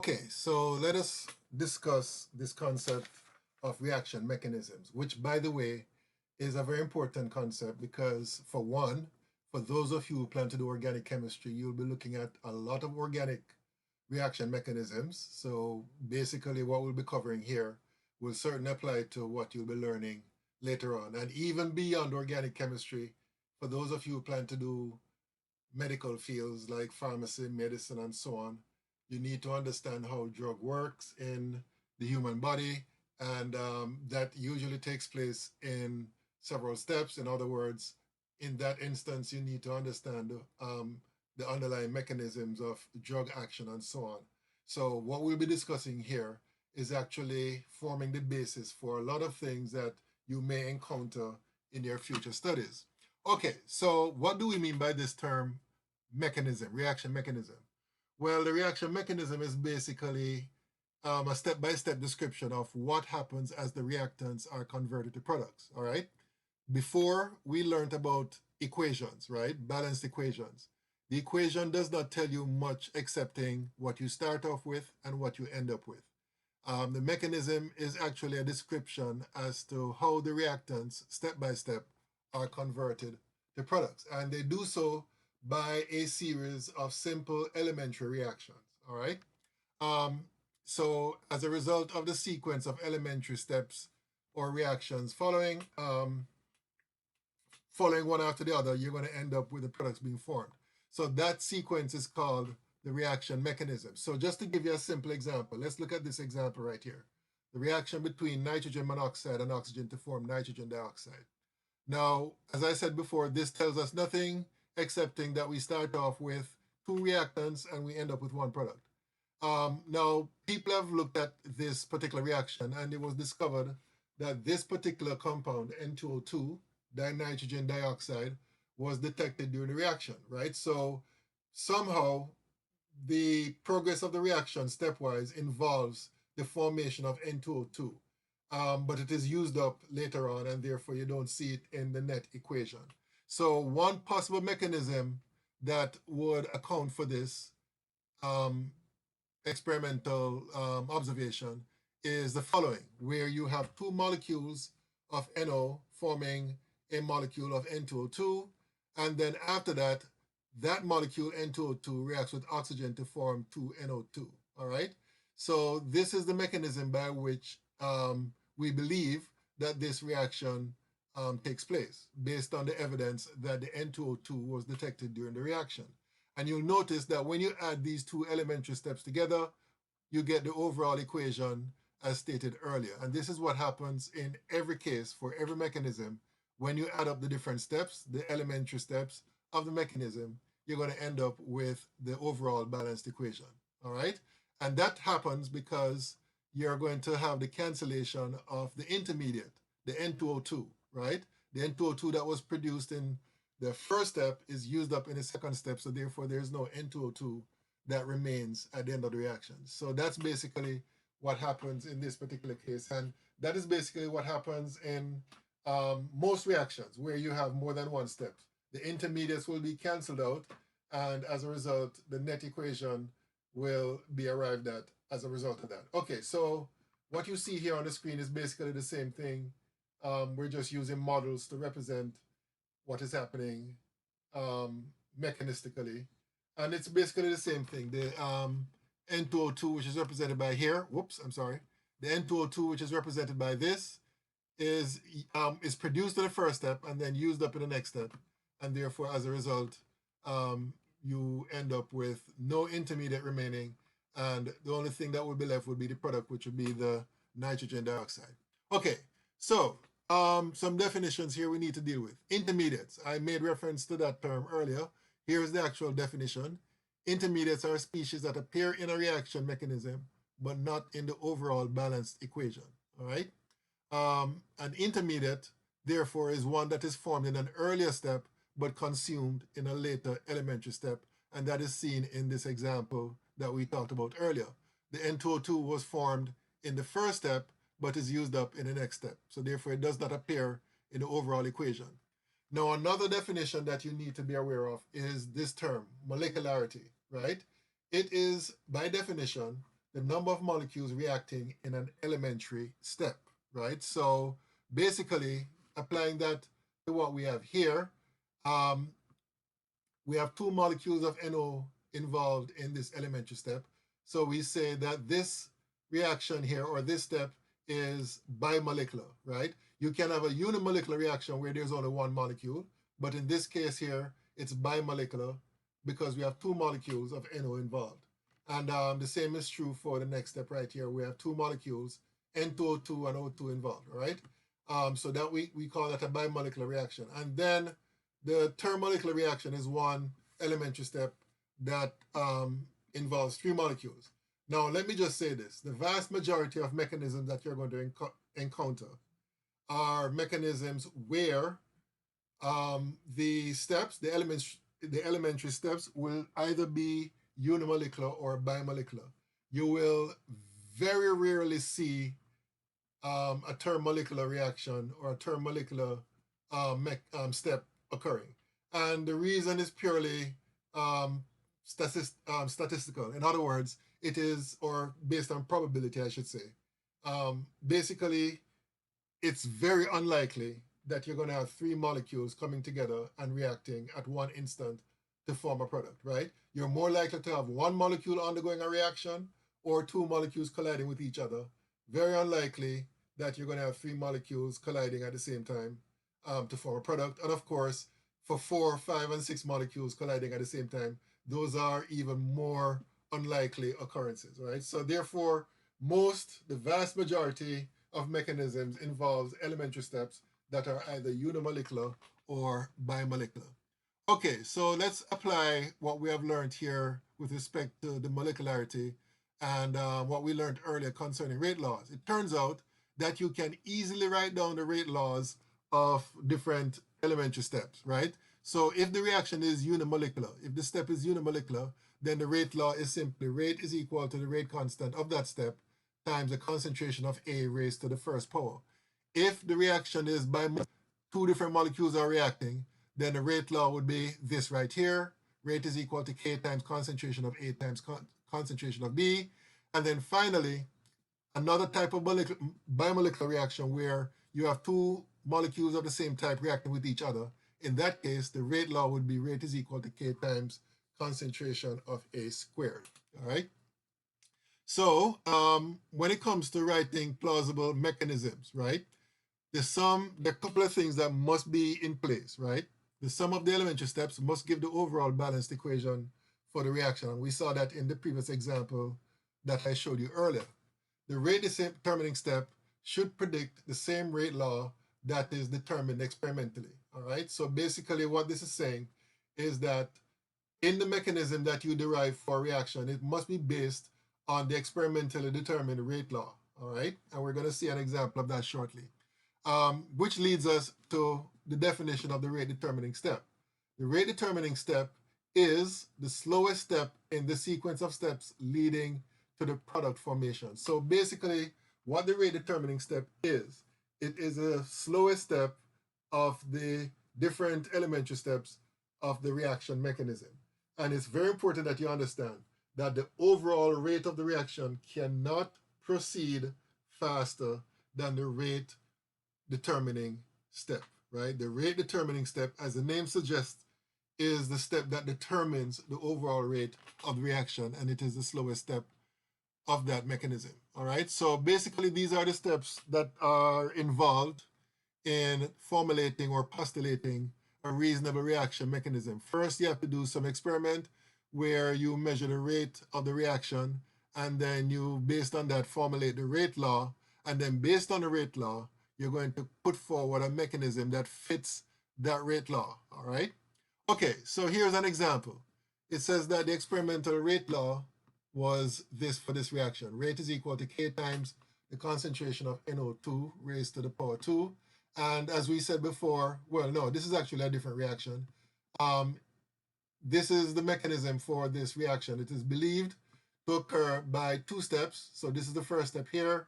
Okay, so let us discuss this concept of reaction mechanisms, which, by the way, is a very important concept because, for one, for those of you who plan to do organic chemistry, you'll be looking at a lot of organic reaction mechanisms. So basically, what we'll be covering here will certainly apply to what you'll be learning later on. And even beyond organic chemistry, for those of you who plan to do medical fields like pharmacy, medicine, and so on, you need to understand how drug works in the human body, and that usually takes place in several steps. In other words, in that instance, you need to understand the underlying mechanisms of drug action and so on. So what we'll be discussing here is actually forming the basis for a lot of things that you may encounter in your future studies. Okay, so what do we mean by this term mechanism, reaction mechanism? Well, the reaction mechanism is basically a step-by-step description of what happens as the reactants are converted to products, all right? Before, we learned about equations, right? Balanced equations. The equation does not tell you much excepting what you start off with and what you end up with. The mechanism is actually a description as to how the reactants, step by step, are converted to products. And they do so by a series of simple elementary reactions, all right? Um, so as a result of the sequence of elementary steps or reactions following one after the other, you're going to end up with the products being formed. So that sequence is called the reaction mechanism. So just to give you a simple example, let's look at this example right here. The reaction between nitrogen monoxide and oxygen to form nitrogen dioxide. Now, as I said before, this tells us nothing excepting that we start off with two reactants and we end up with one product. Now, people have looked at this particular reaction and it was discovered that this particular compound, N2O2, dinitrogen dioxide, was detected during the reaction, right? So somehow the progress of the reaction stepwise involves the formation of N2O2, but it is used up later on and therefore you don't see it in the net equation. So one possible mechanism that would account for this um, experimental observation is the following, where you have two molecules of NO forming a molecule of N2O2, and then after that, that molecule N2O2 reacts with oxygen to form 2NO2, all right? So this is the mechanism by which we believe that this reaction takes place based on the evidence that the N2O2 was detected during the reaction. And you'll notice that when you add these two elementary steps together, you get the overall equation as stated earlier. And this is what happens in every case for every mechanism. When you add up the different steps, the elementary steps of the mechanism, you're going to end up with the overall balanced equation. All right? And that happens because you're going to have the cancellation of the intermediate, the N2O2, right? The N2O2 that was produced in the first step is used up in the second step, so therefore there's no N2O2 that remains at the end of the reaction. So that's basically what happens in this particular case. And that is basically what happens in most reactions where you have more than one step. The intermediates will be canceled out, and as a result, the net equation will be arrived at as a result of that. Okay, so what you see here on the screen is basically the same thing. We're just using models to represent what is happening mechanistically. And it's basically the same thing. The N2O2, which is represented by here, whoops, I'm sorry. The N2O2, which is represented by this, is produced in the first step and then used up in the next step. And therefore, as a result, you end up with no intermediate remaining. And the only thing that would be left would be the product, which would be the nitrogen dioxide. Okay, so some definitions here we need to deal with. Intermediates. I made reference to that term earlier. Here's the actual definition. Intermediates are species that appear in a reaction mechanism, but not in the overall balanced equation. All right. An intermediate, therefore, is one that is formed in an earlier step, but consumed in a later elementary step. And that is seen in this example that we talked about earlier. The N2O2 was formed in the first step, but is used up in the next step. So therefore, it does not appear in the overall equation. Now, another definition that you need to be aware of is this term, molecularity, right? It is, by definition, the number of molecules reacting in an elementary step, right? So basically, applying that to what we have here, um, we have two molecules of NO involved in this elementary step. So we say that this reaction here, or this step, is bimolecular, right? You can have a unimolecular reaction where there's only one molecule, but in this case here, it's bimolecular because we have two molecules of NO involved. And the same is true for the next step right here. We have two molecules, N2O2 and O2 involved, right? So that we call that a bimolecular reaction. And then the thermomolecular reaction is one elementary step that involves three molecules. Now, let me just say this. The vast majority of mechanisms that you're going to encounter are mechanisms where the steps, the elementary steps will either be unimolecular or bimolecular. You will very rarely see a thermomolecular reaction or a thermomolecular step occurring. And the reason is purely statistical. In other words, it is, or based on probability, I should say. Basically, it's very unlikely that you're going to have three molecules coming together and reacting at one instant to form a product, right? You're more likely to have one molecule undergoing a reaction or two molecules colliding with each other. Very unlikely that you're going to have three molecules colliding at the same time to form a product. And of course, for 4, 5, and 6 molecules colliding at the same time, those are even more unlikely occurrences, right? So therefore, the vast majority of mechanisms involves elementary steps that are either unimolecular or bimolecular. Okay, so let's apply what we have learned here with respect to the molecularity and what we learned earlier concerning rate laws. It turns out that you can easily write down the rate laws of different elementary steps, right? So if the reaction is unimolecular, if the step is unimolecular, then the rate law is simply rate is equal to the rate constant of that step times the concentration of A raised to the first power. If the reaction is by two different molecules are reacting, then the rate law would be this right here. Rate is equal to K times concentration of A times concentration of B. And then finally, another type of bimolecular reaction where you have two molecules of the same type reacting with each other. In that case, the rate law would be rate is equal to K times concentration of A squared, all right? So when it comes to writing plausible mechanisms, right, there are a couple of things that must be in place, right? The sum of the elementary steps must give the overall balanced equation for the reaction. And we saw that in the previous example that I showed you earlier. The rate determining step should predict the same rate law that is determined experimentally, all right? So basically what this is saying is that in the mechanism that you derive for a reaction, it must be based on the experimentally determined rate law, all right? And we're going to see an example of that shortly, which leads us to the definition of the rate determining step. The rate determining step is the slowest step in the sequence of steps leading to the product formation. So basically, what the rate determining step is, it is a slowest step of the different elementary steps of the reaction mechanism. And it's very important that you understand that the overall rate of the reaction cannot proceed faster than the rate determining step, right? The rate determining step, as the name suggests, is the step that determines the overall rate of the reaction, and it is the slowest step of that mechanism, all right? So basically, these are the steps that are involved in formulating or postulating a reasonable reaction mechanism. First, you have to do some experiment where you measure the rate of the reaction, and then you, based on that, formulate the rate law, and then based on the rate law, you're going to put forward a mechanism that fits that rate law, all right? Okay, so here's an example. It says that the experimental rate law was this for this reaction. Rate is equal to K times the concentration of NO2 raised to the power 2. And as we said before, well, no, this is actually a different reaction. This is the mechanism for this reaction. It is believed to occur by two steps. So this is the first step here,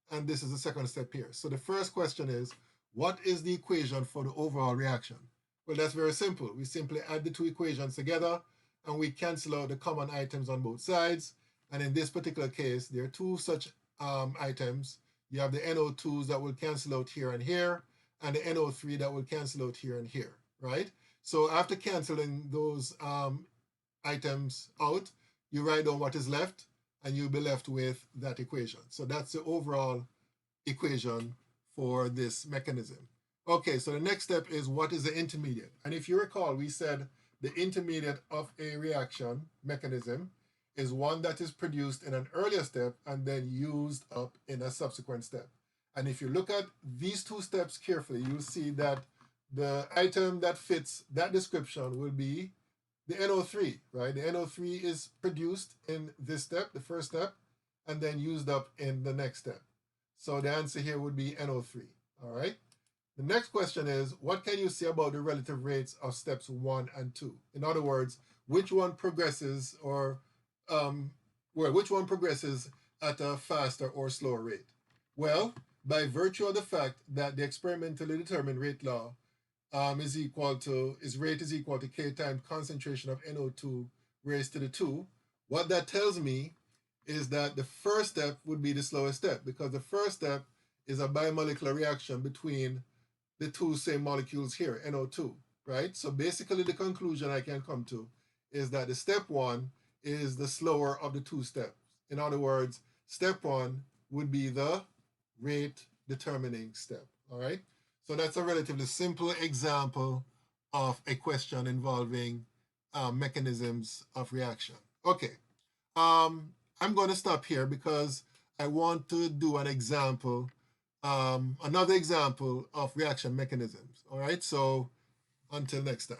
and this is the second step here. So the first question is, what is the equation for the overall reaction? Well, that's very simple. We simply add the two equations together, and we cancel out the common items on both sides. And in this particular case, there are two such items. You have the NO2s that will cancel out here and here, and the NO3 that will cancel out here and here, right? So after canceling those items out, you write down what is left, and you'll be left with that equation. So that's the overall equation for this mechanism. Okay, so the next step is what is the intermediate? And if you recall, we said the intermediate of a reaction mechanism is one that is produced in an earlier step and then used up in a subsequent step. And if you look at these two steps carefully, you'll see that the item that fits that description will be the NO3, right? The NO3 is produced in this step, the first step, and then used up in the next step. So the answer here would be NO3, all right? The next question is, what can you say about the relative rates of steps 1 and 2? In other words, which one progresses which one progresses at a faster or slower rate? Well, by virtue of the fact that the experimentally determined rate law rate is equal to K times concentration of NO2 raised to the 2, what that tells me is that the first step would be the slowest step, because the first step is a bimolecular reaction between the two same molecules here, NO2, right? So basically the conclusion I can come to is that the step 1 is the slower of the two steps. In other words, step 1 would be the rate determining step, all right? So that's a relatively simple example of a question involving mechanisms of reaction. Okay, I'm going to stop here because I want to do an example, another example of reaction mechanisms. All right, so until next time.